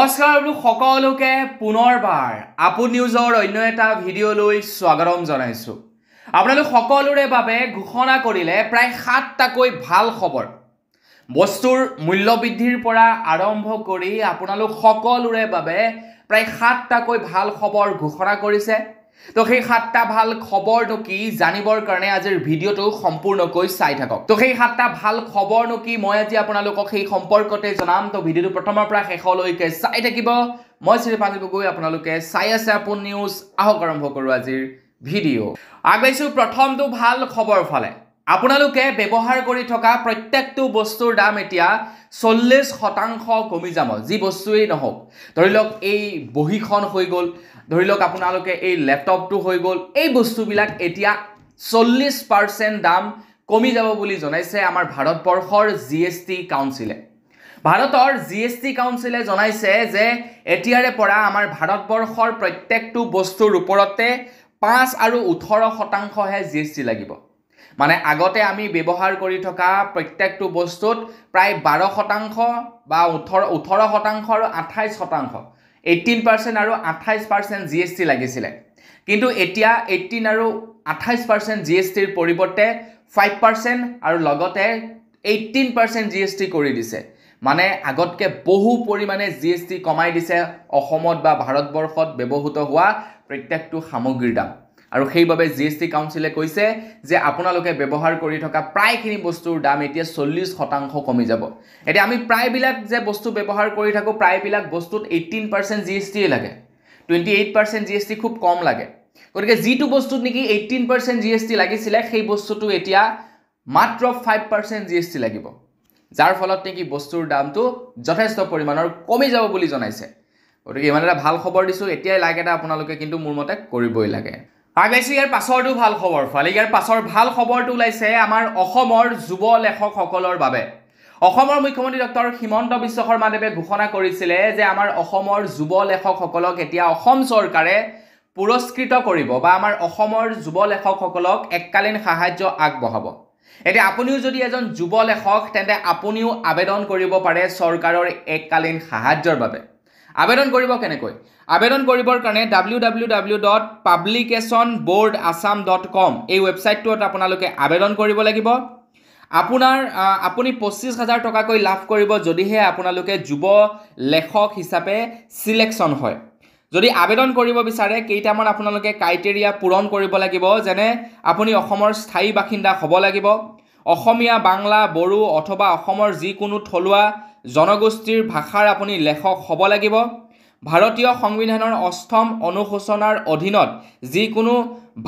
নমস্কাৰ সকলোকে পুনৰবাৰ আপু নিউজৰ অন্য এটা ভিডিঅ'লৈ স্বাগতম জনাইছো। আপোনালোক সকলোৰে বাবে ঘোষণা কৰিলে প্ৰায় 7টাকৈ ভাল খবৰ। বস্তুৰ মূল্য বৃদ্ধিৰ পৰা আৰম্ভ কৰি আপোনালোক সকলোৰে বাবে প্ৰায় 7টাকৈ ভাল খবৰ ঘোষণা কৰিছে। তো সেই 7টা ভাল খবৰটো কি জানিবৰ কাৰণে আজিৰ ভিডিঅ'টো সম্পূৰ্ণকৈ চাই থাকক। তো সেই 7টা ভাল খবৰনো কি মই আজি আপোনালোকক সেই সম্পৰ্কতে জনাম। তো ভিডিঅ'টো প্ৰথমৰ পৰা শেষলৈকে চাই থাকিব। মই শ্ৰীপাঞ্জি গগৈ, আপোনালোকে চাই আছে আপু নিউজ। আহক আৰম্ভ কৰোঁ আজিৰ ভিডিঅ'। আগবাইছো প্ৰথমটো ভাল খবৰ ফালে। আপোনালোকে ব্যৱহাৰ কৰি থকা প্ৰত্যেকটো বস্তুৰ দাম এতিয়া 40% কমি যাব। যি বস্তুৱেই নহওক, ধৰি লওক এই বহীখন হৈ গ'ল, ধৰি লওক আপোনালোকে এই লেপটপটো হৈ গ'ল, এই বস্তুবিলাক এতিয়া 40% দাম কমি যাব বুলি জনাইছে আমাৰ ভাৰতবৰ্ষৰ GST কাউন্সিলে। ভাৰতৰ GST কাউন্সিলে জনাইছে যে এতিয়াৰে পৰা আমাৰ ভাৰতবৰ্ষৰ প্ৰত্যেকটো বস্তুৰ ওপৰতে 5 আৰু 18% GST লাগিব। মানে আগতে আমি ব্যৱহাৰ কৰি থকা প্ৰত্যেকটো বস্তুত প্ৰায় 12% বা 18% আৰু 28%, 18% আৰু 28% GST লাগিছিলে। কিন্তু এতিয়া 18 আৰু 28% GSTৰ পৰিৱৰ্তে 5% আৰু লগতে 18% GST কৰি দিছে। মানে আগতকে বহু পৰিমাণে GST কমাই দিছে অসমত বা ভাৰতবৰ্ষত ব্যৱহৃত হোৱা প্ৰত্যেকটো সামগ্ৰীৰ দাম। আৰু সেইবাবে GST কাউন্সিলে কৈছে যে আপোনালোকে ব্যৱহাৰ কৰি থকা প্ৰায়খিনি বস্তুৰ দাম এতিয়া 40% কমি যাব। এতিয়া আমি প্ৰায়বিলাক যে বস্তু ব্যৱহাৰ কৰি থাকোঁ, প্ৰায়বিলাক বস্তুত 18% GST লাগে, 28% GST খুব কম লাগে। গতিকে যিটো বস্তুত নেকি 18% GST লাগিছিলে, সেই বস্তুটো এতিয়া মাত্ৰ 5% GST লাগিব, যাৰ ফলত নেকি বস্তুৰ দামটো যথেষ্ট পৰিমাণৰ কমি যাব বুলি জনাইছে। গতিকে ইমান এটা ভাল খবৰ দিছোঁ, এতিয়াই লাইক এটা আপোনালোকে কিন্তু মোৰ মতে কৰিবই লাগে। আগবাইছোঁ ইয়াৰ পাছৰটো ভাল খবৰ ফালে। ইয়াৰ পাছৰ ভাল খবৰটো ওলাইছে আমাৰ অসমৰ যুৱ লেখকসকলৰ বাবে। অসমৰ মুখ্যমন্ত্ৰী ডক্টৰ হিমন্ত বিশ্ব শৰ্মাদেৱে ঘোষণা কৰিছিলে যে আমাৰ অসমৰ যুৱ লেখকসকলক এতিয়া অসম চৰকাৰে পুৰস্কৃত কৰিব বা আমাৰ অসমৰ যুৱ লেখকসকলক এককালীন সাহায্য আগবঢ়াব। এতিয়া আপুনিও যদি এজন যুৱ লেখক, তেন্তে আপুনিও আবেদন কৰিব পাৰে চৰকাৰৰ এককালীন সাহায্যৰ বাবে। আবেদন কৰিব কেনেকৈ? আবেদন কৰিবৰ কাৰণে www.publicationboardassam.com এই ৱেবছাইটটোত আপোনালোকে আবেদন কৰিব লাগিব। আপুনি 25,000 টকাকৈ লাভ কৰিব যদিহে আপোনালোকে যুৱ লেখক হিচাপে চিলেকশ্যন হয়। যদি আবেদন কৰিব বিচাৰে, কেইটামান আপোনালোকে ক্ৰাইটেৰিয়া পূৰণ কৰিব লাগিব। যেনে আপুনি অসমৰ স্থায়ী বাসিন্দা হ'ব লাগিব, অসমীয়া, বাংলা, বড়ো অথবা অসমৰ যিকোনো থলুৱা জনগোষ্ঠীৰ ভাষাৰ আপুনি লেখক হ'ব লাগিব, ভাৰতীয় সংবিধানৰ 8ম অনুসূচনাৰ অধীনত যিকোনো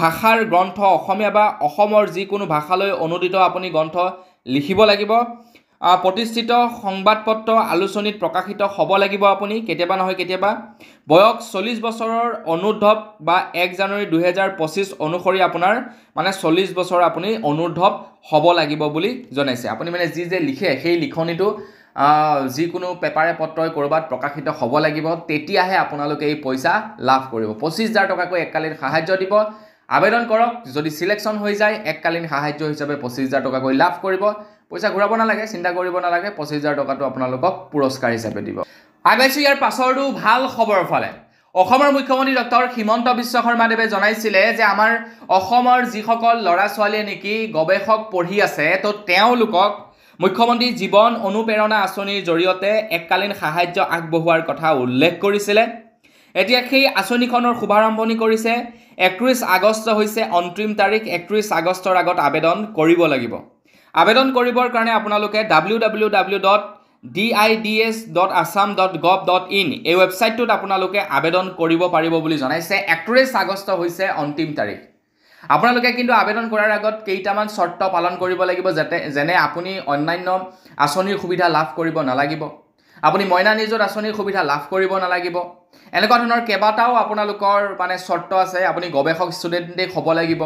ভাষাৰ গ্ৰন্থ, অসমীয়া বা অসমৰ যিকোনো ভাষালৈ অনুদিত আপুনি গ্ৰন্থ লিখিব লাগিব, প্ৰতিষ্ঠিত সংবাদপত্ৰ আলোচনীত প্ৰকাশিত হ'ব লাগিব আপুনি, কেতিয়াবা নহয় কেতিয়াবা, বয়স 40 বছৰৰ অনুৰ্ধৱ বা 1 জানুৱাৰী 2025 অনুসৰি আপোনাৰ মানে 40 বছৰ আপুনি অনুৰ্ধৱ হ'ব লাগিব বুলি জনাইছে। আপুনি মানে যি যে লিখে সেই লিখনিটো যিকোনো পেপাৰে পত্ৰই ক'ৰবাত প্ৰকাশিত হ'ব লাগিব, তেতিয়াহে আপোনালোকে এই পইচা লাভ কৰিব। 25,000 টকাকৈ এককালীন সাহায্য দিব। আবেদন কৰক। যদি চিলেকশ্যন হৈ যায়, এককালীন সাহায্য হিচাপে 25,000 টকাকৈ লাভ কৰিব। পইচা ঘূৰাব নালাগে, চিন্তা কৰিব নালাগে, 25,000 টকাটো আপোনালোকক পুৰস্কাৰ হিচাপে দিব। আগবাইছোঁ ইয়াৰ পাছৰটো ভাল খবৰ ফালে। অসমৰ মুখ্যমন্ত্ৰী ডক্টৰ হিমন্ত বিশ্ব শৰ্মাদেৱে জনাইছিলে যে আমাৰ অসমৰ যিসকল ল'ৰা ছোৱালীয়ে নেকি গৱেষক পঢ়ি আছে, তো তেওঁলোকক মুখ্যমন্ত্ৰী জীৱন অনুপ্ৰেৰণা আঁচনিৰ জৰিয়তে এককালীন সাহায্য আগবঢ়োৱাৰ কথা উল্লেখ কৰিছিলে। এতিয়া সেই আঁচনিখনৰ শুভাৰম্ভণি কৰিছে। 31 আগষ্ট হৈছে অন্তিম তাৰিখ। 31 আগষ্টৰ আগত আবেদন কৰিব লাগিব। আবেদন কৰিবৰ কাৰণে আপোনালোকে www.dids.assam.gov.in এই ৱেবছাইটটোত আপোনালোকে আবেদন কৰিব পাৰিব বুলি জনাইছে। 31 আগষ্ট হৈছে অন্তিম তাৰিখ। আপোনালোকে কিন্তু আবেদন কৰাৰ আগত কেইটামান চৰ্ত পালন কৰিব লাগিব, যেনে আপুনি অন্যান্য আঁচনিৰ সুবিধা লাভ কৰিব নালাগিব, আপুনি মইনা নিযুত আঁচনিৰ সুবিধা লাভ কৰিব নালাগিব। এনেকুৱা ধৰণৰ কেইবাটাও আপোনালোকৰ মানে চৰ্ত আছে। আপুনি গৱেষক ষ্টুডেণ্টেই হ'ব লাগিব,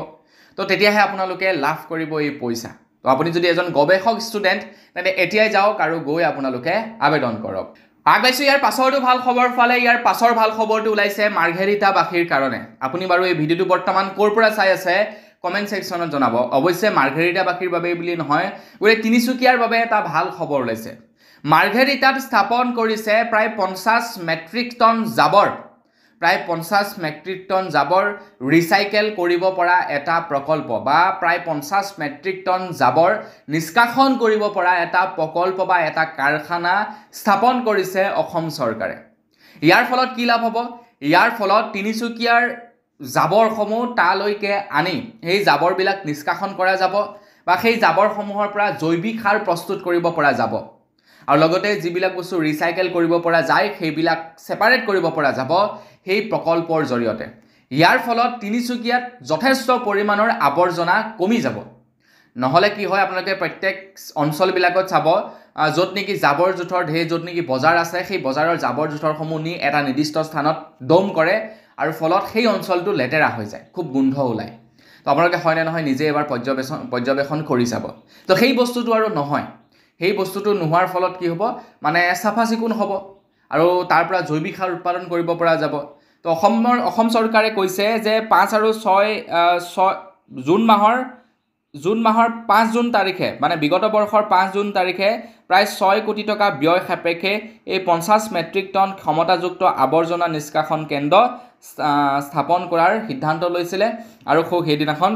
তো তেতিয়াহে আপোনালোকে লাভ কৰিব এই পইচা। তো আপুনি যদি এজন গৱেষক ষ্টুডেণ্ট, তেন্তে এতিয়াই যাওক আৰু গৈ আপোনালোকে আবেদন কৰক। আগবাইছোঁ ইয়াৰ পাছৰটো ভাল খবৰ ফালে। ইয়াৰ পাছৰ ভাল খবৰটো ওলাইছে মাৰ্ঘেৰিটাবাসীৰ কাৰণে। আপুনি বাৰু এই ভিডিঅ'টো বৰ্তমান ক'ৰ পৰা চাই আছে কমেণ্ট ছেকশ্যনত জনাব। অৱশ্যে মাৰ্ঘেৰিটাবাসীৰ বাবে বুলি নহয়, গোটেই তিনিচুকীয়াৰ বাবে এটা ভাল খবৰ ওলাইছে। মাৰ্ঘেৰিটাত স্থাপন কৰিছে প্ৰায় 50 মেট্ৰিক টন জাবৰ প্ৰায় 50 মেট্ৰিক টন জাবৰ ৰিচাইকেল কৰিব পৰা এটা প্ৰকল্প বা প্ৰায় 50 মেট্ৰিক টন জাবৰ নিষ্কাশন কৰিব পৰা এটা প্ৰকল্প বা এটা কাৰখানা স্থাপন কৰিছে অসম চৰকাৰে ইয়াৰ ফলত কি লাভ হ'ব ইয়াৰ ফলত তিনিচুকীয়াৰ জাবৰসমূহ তালৈকে আনি সেই জাবৰবিলাক নিষ্কাশন কৰা যাব বা সেই জাবৰসমূহৰ পৰা জৈৱিক সাৰ প্ৰস্তুত কৰিব পৰা যাব আৰু লগতে যিবিলাক বস্তু ৰিচাইকেল কৰিব পৰা যায় সেইবিলাক সেপাৰেট কৰিব পৰা যাব সেই প্ৰকল্পৰ জৰিয়তে ইয়াৰ ফলত তিনিচুকীয়াত যথেষ্ট পৰিমাণৰ আৱৰ্জনা কমি যাব নহলে কি হয় আপোনালোকে প্ৰত্যেক অঞ্চলবিলাকত চাব য'ত নেকি জাবৰ জোথৰ ঢেৰ য'ত নেকি বজাৰ আছে সেই বজাৰৰ জাবৰ জোথৰসমূহ নি এটা নিৰ্দিষ্ট স্থানত দম কৰে আৰু ফলত সেই অঞ্চলটো লেতেৰা হৈ যায় খুব গোন্ধ ওলায় তো আপোনালোকে হয়নে নহয় নিজে এবাৰ পৰ্যবেক্ষণ কৰি চাব তো সেই বস্তুটো আৰু নহয় সেই বস্তুটো নোহোৱাৰ ফলত কি হ'ব মানে চাফা চিকুণ হ'ব আৰু তাৰ পৰা জৈৱিক সাৰ উৎপাদন কৰিব পৰা যাব তো অসম চৰকাৰে কৈছে যে 5 আৰু 6 জুন মাহৰ 5 জুন তাৰিখে মানে বিগত বৰ্ষৰ 5 জুন তাৰিখে প্ৰায় 6 কোটি টকা ব্যয় সাপেক্ষে এই 50 মেট্ৰিক টন ক্ষমতাযুক্ত আৱৰ্জনা নিষ্কাশন কেন্দ্ৰ স্থাপন কৰাৰ সিদ্ধান্ত লৈছিলে আৰু সেইদিনাখন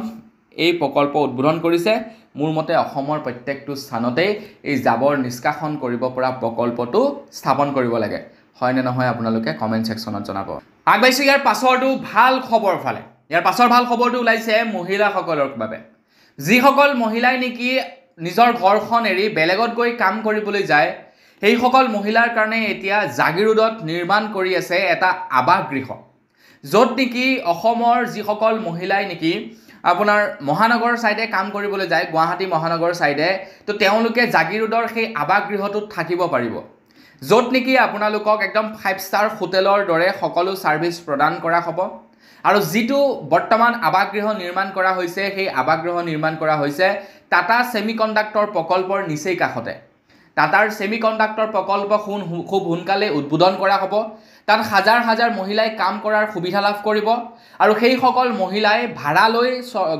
এই প্ৰকল্প উদ্বোধন কৰিছে মোৰ মতে অসমৰ প্ৰত্যেকটো স্থানতে এই জাবৰ নিষ্কাশন কৰিব পৰা প্ৰকল্পটো স্থাপন কৰিব লাগে হয়নে নহয় আপোনালোকে কমেন্ট সেকশনত জনাব আগবাইছো ইয়াৰ পাছৰটো ভাল খবৰ ফালে ইয়াৰ পাছৰ ভাল খবৰটো ওলাইছে মহিলাসকলৰ বাবে যিসকল মহিলাই নেকি নিজৰ ঘৰখন এৰি বেলেগত গৈ কাম কৰিবলৈ যায় সেইসকল মহিলাৰ কাৰণে এতিয়া জাগিৰোডত নিৰ্মাণ কৰি আছে এটা আৱাস গৃহ য'ত নেকি অসমৰ যিসকল মহিলাই নেকি আপোনাৰ মহানগৰ সাইডে কাম কৰিবলৈ যায় গুৱাহাটী মহানগৰ সাইডে তো তেওঁলোকে জাগিৰোডৰ সেই আৱাস গৃহটোত থাকিব পাৰিব য'ত নেকি আপোনালোকক একদম 5 ষ্টাৰ হোটেলৰ দৰে সকলো সাৰ্ভিস প্ৰদান কৰা হ'ব আৰু যেটো বৰ্তমান আৱাস গৃহ নিৰ্মাণ কৰা হৈছে সেই আৱাস গৃহ নিৰ্মাণ কৰা হৈছে টাটা সেমিকন্ডাক্টৰ প্ৰকল্পৰ নিচেই কাষতে টাটাৰ সেমিকন্ডাক্টৰ প্ৰকল্প খুব সোনকালে উদ্বোধন কৰা হ'ব তাত হাজাৰ হাজাৰ মহিলাই কাম কৰাৰ সুবিধা লাভ কৰিব আৰু সেই সকল মহিলাই ভাড়া লৈ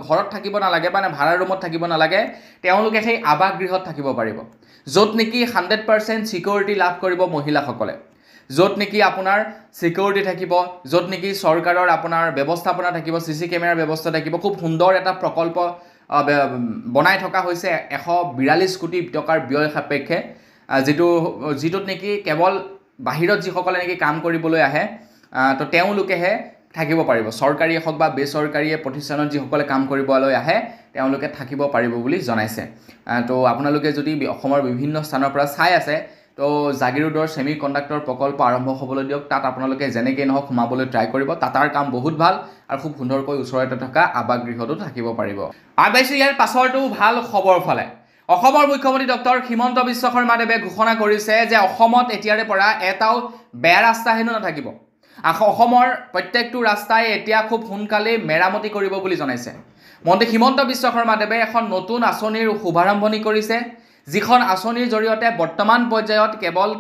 ঘৰত থাকিব নালাগে মানে ভাড়া ৰুমত থাকিব নালাগে তেওঁলোকে সেই আৱাস গৃহত থাকিব পাৰিব য'ত নেকি 100% সিকিউৰিটি লাভ কৰিব মহিলাসকলে য'ত নেকি আপোনাৰ সিকিউৰিটি থাকিব য'ত নেকি চৰকাৰৰ আপোনাৰ ব্যৱস্থাপনা থাকিব সিসি কেমেৰাৰ ব্যৱস্থা থাকিব খুব সুন্দৰ এটা প্ৰকল্প বনাই থকা হৈছে 142 কোটি টকাৰ ব্যয় সাপেক্ষে যেটোত নেকি কেৱল বাহিৰত যিসকলে নেকি কাম কৰিবলৈ আহে তো তেওঁলোকেহে থাকিব পাৰিব চৰকাৰী হওক বা বেচৰকাৰী প্ৰতিষ্ঠানত যিসকলে কাম কৰিবলৈ আহে তেওঁলোকে থাকিব পাৰিব বুলি জনাইছে তো আপোনালোকে যদি অসমৰ বিভিন্ন স্থানৰ পৰা চাই আছে তো জাগিৰোডৰ সেমিকন্ডাক্টৰ প্ৰকল্প আৰম্ভ হ'বলৈ দিয়ক তাত আপোনালোকে যেনেকৈ নহওক সোমাবলৈ ট্ৰাই কৰিব তাতাৰ কাম বহুত ভাল আৰু খুব সুন্দৰকৈ ওচৰতে থকা আৱাস গৃহতো থাকিব পাৰিব আগবাইছো ইয়াৰ পাছৰটো ভাল খবৰ ফালে অসমৰ মুখ্যমন্ত্ৰী ডক্টৰ হিমন্ত বিশ্ব শৰ্মাদেৱে ঘোষণা কৰিছে যে অসমত এতিয়াৰে পৰা এটাও বেয়া ৰাস্তা হেনো নাথাকিব অসমৰ প্ৰত্যেকটো ৰাস্তাই এতিয়া খুব সোনকালে মেৰামতি কৰিব বুলি জনাইছে মন্ত্ৰী হিমন্ত বিশ্ব শৰ্মাদেৱে এখন নতুন আঁচনিৰ শুভাৰম্ভণি কৰিছে যিখন আঁচনিৰ জৰিয়তে বৰ্তমান পৰ্যায়ত কেৱল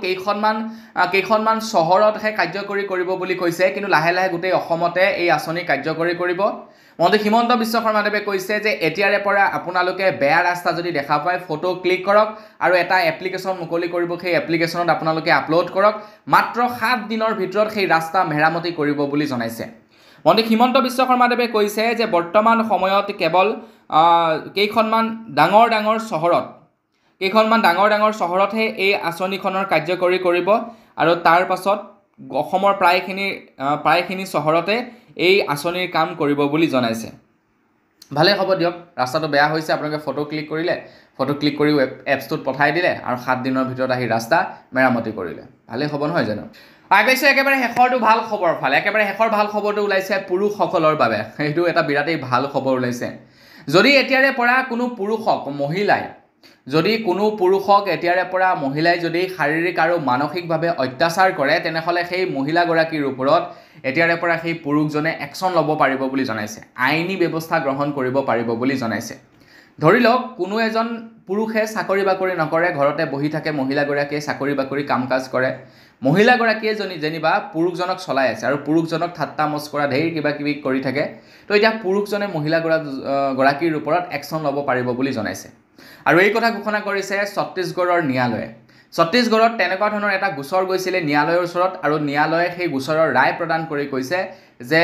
কেইখনমান চহৰতহে কাৰ্যকৰী কৰিব বুলি কৈছে কিন্তু লাহে লাহে গোটেই অসমতে এই আঁচনি কাৰ্যকৰী কৰিব মন্ত্ৰী হিমন্ত বিশ্ব শৰ্মাদেৱে কৈছে যে এতিয়াৰে পৰা আপোনালোকে বেয়া ৰাস্তা যদি দেখা পায় ফটো ক্লিক কৰক আৰু এটা এপ্লিকেশ্যন মুকলি কৰিব সেই এপ্লিকেশ্যনত আপোনালোকে আপলোড কৰক মাত্ৰ 7 দিনৰ ভিতৰত সেই ৰাস্তা মেৰামতি কৰিব বুলি জনাইছে মন্ত্ৰী হিমন্ত বিশ্ব শৰ্মাদেৱে কৈছে যে বৰ্তমান সময়ত কেৱল কেইখনমান ডাঙৰ চহৰতহে এই আঁচনিখনৰ কাৰ্যকৰী কৰিব আৰু তাৰ পাছত অসমৰ প্ৰায়খিনি চহৰতে এই আঁচনিৰ কাম কৰিব বুলি জনাইছে ভালে হ'ব দিয়ক ৰাস্তাটো বেয়া হৈছে আপোনালোকে ফটো ক্লিক কৰি এপছটোত পঠাই দিলে আৰু 7 দিনৰ ভিতৰত আহি ৰাস্তা মেৰামতি কৰিলে ভালে হ'ব নহয় জানো আগবাইছে একেবাৰে শেষৰটো ভাল খবৰ ফালে একেবাৰে শেষৰ ভাল খবৰটো ওলাইছে পুৰুষসকলৰ বাবে এইটো এটা বিৰাটেই ভাল খবৰ ওলাইছে যদি এতিয়াৰে পৰা কোনো পুৰুষক এতিয়াৰে পৰা মহিলাই যদি শাৰীৰিক আৰু মানসিকভাৱে অত্যাচাৰ কৰে তেনেহলে সেই মহিলাগৰাকীৰ ওপৰত এতিয়াৰে পৰা সেই পুৰুষজনে একচন ল'ব পাৰিব বুলি জনাইছে আইনী ব্যৱস্থা গ্ৰহণ কৰিব পাৰিব বুলি জনাইছে ধৰি লওক কোনো এজন পুৰুষে চাকৰি বাকৰি নকৰে ঘৰতে বহি থাকে মহিলাগৰাকীয়ে চাকৰি বাকৰি কাম-কাজ কৰে মহিলাগৰাকীয়ে যেনিবা পুৰুষজনক চলাই আছে আৰু পুৰুষজনক ঠাট্টা মস্কৰা ঢেৰ কিবা কিবি কৰি থাকে তো এতিয়া পুৰুষজনে মহিলাগৰাকীৰ ওপৰত একচন ল'ব পাৰিব বুলি জনাইছে আৰু এই কথা ঘোষণা কৰিছে ছত্তীশগড়ৰ ন্যায়ালয়ে ছত্তীশগড়ত তেনেকুৱা ধৰণৰ এটা গোচৰ গৈছিলে ন্যায়ালয়ৰ ওচৰত আৰু ন্যায়ালয়ে সেই গোচৰৰ ৰায় প্ৰদান কৰি কৈছে যে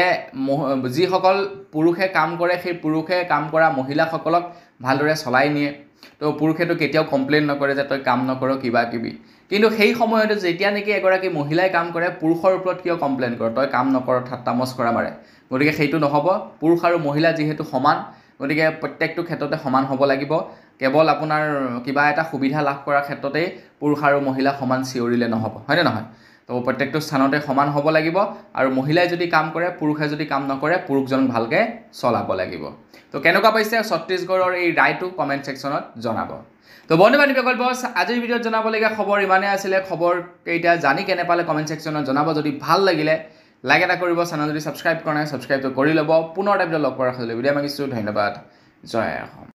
যিসকল পুৰুষে কাম কৰে সেই পুৰুষে কাম কৰা মহিলাসকলক ভালদৰে চলাই নিয়ে তো পুৰুষেতো কেতিয়াও কমপ্লেইন নকৰে যে তই কাম নকৰ কিবা কিবি কিন্তু সেই সময়তে যেতিয়া নেকি এগৰাকী মহিলাই কাম কৰে পুৰুষৰ ওপৰত কিয় কমপ্লেইন কৰ তই কাম নকৰ ঠাট্টা মস্কৰা মাৰে গতিকে সেইটো নহ'ব পুৰুষ আৰু মহিলা যিহেতু সমান গতিকে প্ৰত্যেকটো ক্ষেত্ৰতে সমান হ'ব লাগিব কেৱল আপোনাৰ কিবা এটা সুবিধা লাভ কৰাৰ ক্ষেত্ৰতেই পুৰুষ আৰু মহিলা সমান চিঞৰিলে নহ'ব হয়নে নহয় তো প্ৰত্যেকটো স্থানতে সমান হ'ব লাগিব আৰু মহিলাই যদি কাম কৰে পুৰুষে যদি কাম নকৰে পুৰুষজনক ভালকৈ চলাব লাগিব তো কেনেকুৱা পাইছে ছত্তীশগড়ৰ এই ৰায়টো কমেণ্ট ছেকশ্যনত জনাব তো বন্ধু বান্ধৱীসকল বছ আজিৰ ভিডিঅ'ত জনাবলগীয়া খবৰ ইমানেই আছিলে খবৰ কেইটা জানি কেনে পালে কমেণ্ট ছেকশ্যনত জনাব যদি ভাল লাগিলে লাইক এটা কৰিব চেনেল যদি ছাবস্ক্ৰাইব কৰা নাই ছাবস্ক্ৰাইবটো কৰি ল'ব পুনৰ এটা ভিডিঅ' লগ কৰাৰ ভিডিঅ' মাগিছোঁ ধন্যবাদ জয় অসম